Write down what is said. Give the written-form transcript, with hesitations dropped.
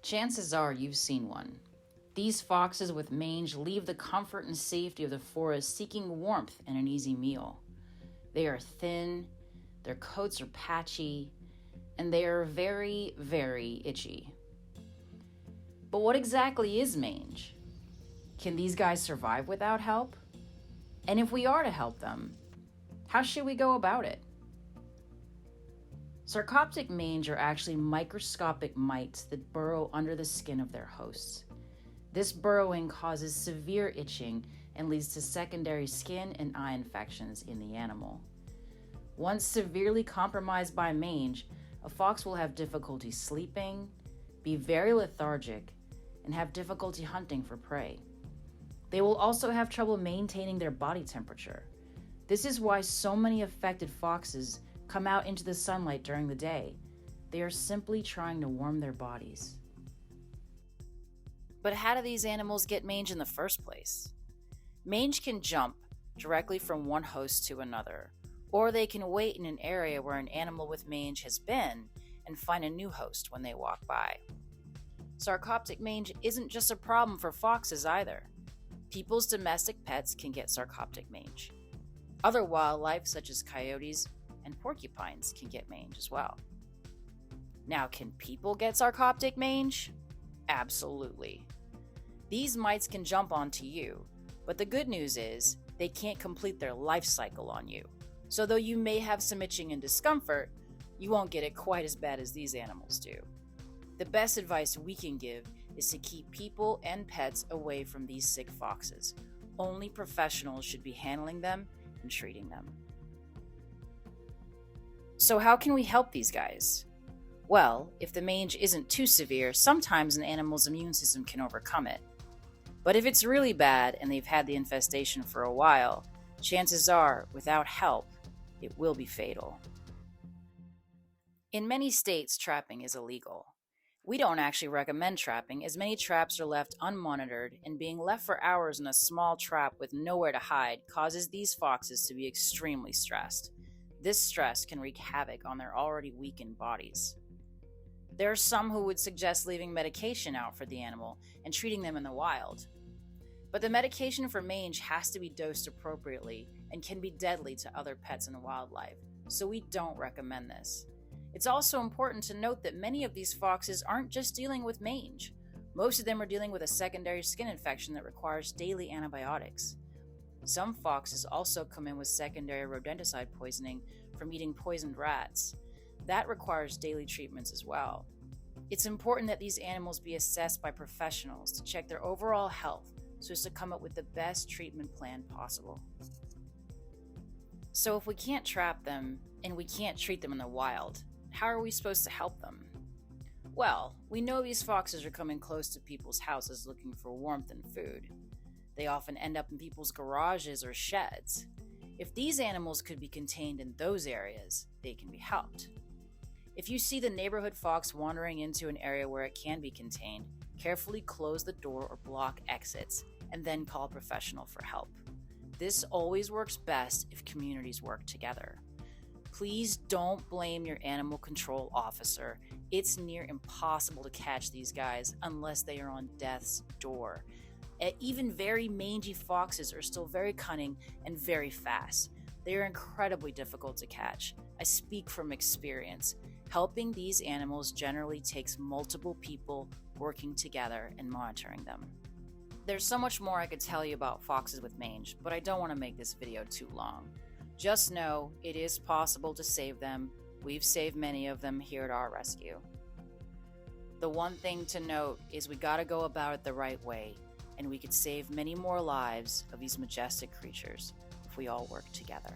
Chances are you've seen one. These foxes with mange leave the comfort and safety of the forest seeking warmth and an easy meal. They are thin, their coats are patchy, and they are very, very itchy. But what exactly is mange? Can these guys survive without help? And if we are to help them, how should we go about it? Sarcoptic mange are actually microscopic mites that burrow under the skin of their hosts. This burrowing causes severe itching and leads to secondary skin and eye infections in the animal. Once severely compromised by mange, a fox will have difficulty sleeping, be very lethargic, and have difficulty hunting for prey. They will also have trouble maintaining their body temperature. This is why so many affected foxes come out into the sunlight during the day. They are simply trying to warm their bodies. But how do these animals get mange in the first place? Mange can jump directly from one host to another, or they can wait in an area where an animal with mange has been and find a new host when they walk by. Sarcoptic mange isn't just a problem for foxes either. People's domestic pets can get sarcoptic mange. Other wildlife, such as coyotes and porcupines, can get mange as well. Now, can people get sarcoptic mange? Absolutely. These mites can jump onto you, but the good news is they can't complete their life cycle on you. So though you may have some itching and discomfort, you won't get it quite as bad as these animals do. The best advice we can give is to keep people and pets away from these sick foxes. Only professionals should be handling them and treating them. So how can we help these guys? Well, if the mange isn't too severe, sometimes an animal's immune system can overcome it. But if it's really bad and they've had the infestation for a while, chances are, without help, it will be fatal. In many states, trapping is illegal. We don't actually recommend trapping, as many traps are left unmonitored, and being left for hours in a small trap with nowhere to hide causes these foxes to be extremely stressed. This stress can wreak havoc on their already weakened bodies. There are some who would suggest leaving medication out for the animal and treating them in the wild. But the medication for mange has to be dosed appropriately and can be deadly to other pets and wildlife, so we don't recommend this. It's also important to note that many of these foxes aren't just dealing with mange. Most of them are dealing with a secondary skin infection that requires daily antibiotics. Some foxes also come in with secondary rodenticide poisoning from eating poisoned rats. That requires daily treatments as well. It's important that these animals be assessed by professionals to check their overall health so as to come up with the best treatment plan possible. So if we can't trap them and we can't treat them in the wild, how are we supposed to help them? Well, we know these foxes are coming close to people's houses looking for warmth and food. They often end up in people's garages or sheds. If these animals could be contained in those areas, they can be helped. If you see the neighborhood fox wandering into an area where it can be contained, carefully close the door or block exits, and then call a professional for help. This always works best if communities work together. Please don't blame your animal control officer. It's near impossible to catch these guys unless they are on death's door. Even very mangy foxes are still very cunning and very fast. They are incredibly difficult to catch. I speak from experience. Helping these animals generally takes multiple people working together and monitoring them. There's so much more I could tell you about foxes with mange, but I don't want to make this video too long. Just know it is possible to save them. We've saved many of them here at our rescue. The one thing to note is we gotta go about it the right way, and we could save many more lives of these majestic creatures if we all work together.